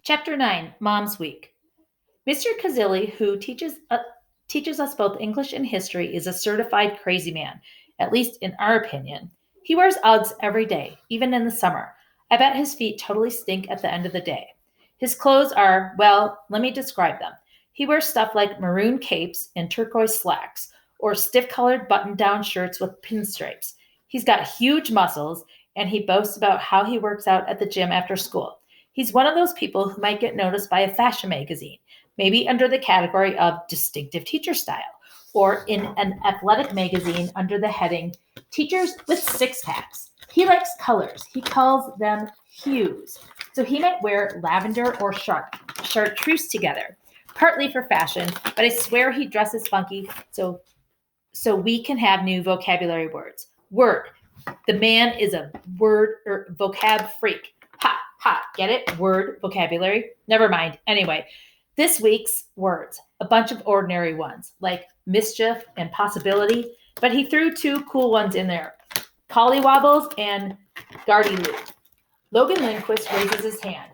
Chapter 9, Mom's Week. Mr. Kazilli, who teaches us both English and history, is a certified crazy man, at least in our opinion. He wears Uggs every day, even in the summer. I bet his feet totally stink at the end of the day. His clothes are, well, let me describe them. He wears stuff like maroon capes and turquoise slacks, or stiff-colored button-down shirts with pinstripes. He's got huge muscles, and he boasts about how he works out at the gym after school. He's one of those people who might get noticed by a fashion magazine, maybe under the category of distinctive teacher style, or in an athletic magazine under the heading Teachers with Six Packs. He likes colors. He calls them hues. So he might wear lavender or chartreuse together, partly for fashion, but I swear he dresses funky so we can have new vocabulary words. Word. The man is a word or vocab freak. Ha, ha, get it? Word, vocabulary. Never mind. Anyway, this week's words, a bunch of ordinary ones like mischief and possibility, but he threw two cool ones in there, collywobbles and gardy-loo. Logan Lindquist raises his hand.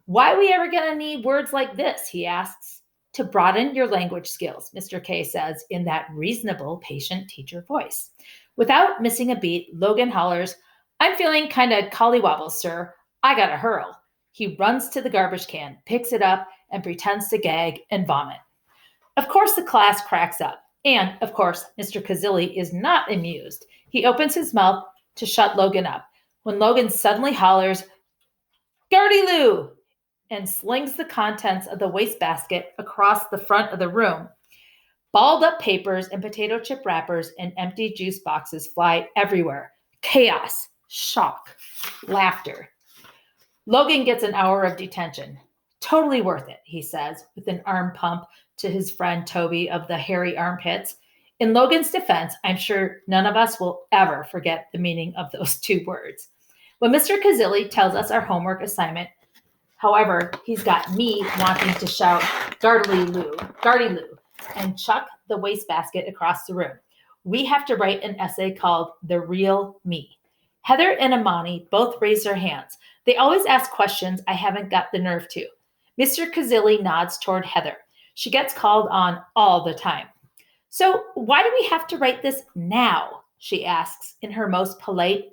Why are we ever going to need words like this, he asks. To broaden your language skills, Mr. K says in that reasonable, patient teacher voice. Without missing a beat, Logan hollers, I'm feeling kind of collywobbles, sir. I gotta hurl. He runs to the garbage can, picks it up, and pretends to gag and vomit. Of course, the class cracks up. And, of course, Mr. Kazilli is not amused. He opens his mouth to shut Logan up, when Logan suddenly hollers, Gardy-loo! And slings the contents of the wastebasket across the front of the room. Balled up papers and potato chip wrappers and empty juice boxes fly everywhere. Chaos, shock, laughter. Logan gets an hour of detention. Totally worth it, he says, with an arm pump to his friend Toby of the hairy armpits. In Logan's defense, I'm sure none of us will ever forget the meaning of those two words. When Mr. Kazilli tells us our homework assignment, however, he's got me wanting to shout Gardy-loo, and chuck the wastebasket across the room. We have to write an essay called The Real Me. Heather and Amani both raise their hands. They always ask questions I haven't got the nerve to. Mr. Kazilli nods toward Heather. She gets called on all the time. So why do we have to write this now? She asks in her most polite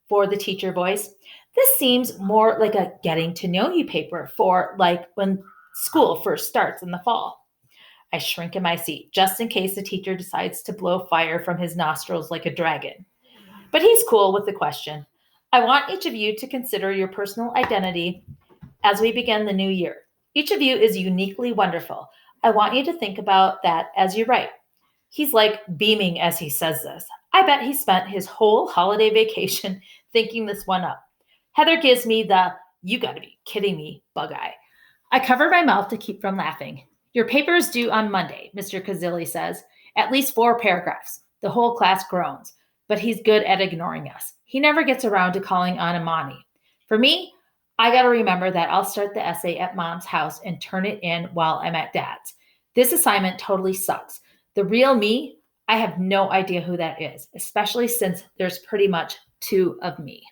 for the teacher voice. This seems more like a getting to know you paper for like when school first starts in the fall. I shrink in my seat just in case the teacher decides to blow fire from his nostrils like a dragon. But he's cool with the question. I want each of you to consider your personal identity as we begin the new year. Each of you is uniquely wonderful. I want you to think about that as you write. He's like beaming as he says this. I bet he spent his whole holiday vacation thinking this one up. Heather gives me the, you gotta be kidding me, bug eye. I cover my mouth to keep from laughing. Your paper is due on Monday, Mr. Kazilli says. At least 4 paragraphs. The whole class groans, but he's good at ignoring us. He never gets around to calling on Amani. For me, I gotta remember that I'll start the essay at Mom's house and turn it in while I'm at Dad's. This assignment totally sucks. The real me, I have no idea who that is, especially since there's pretty much 2 of me.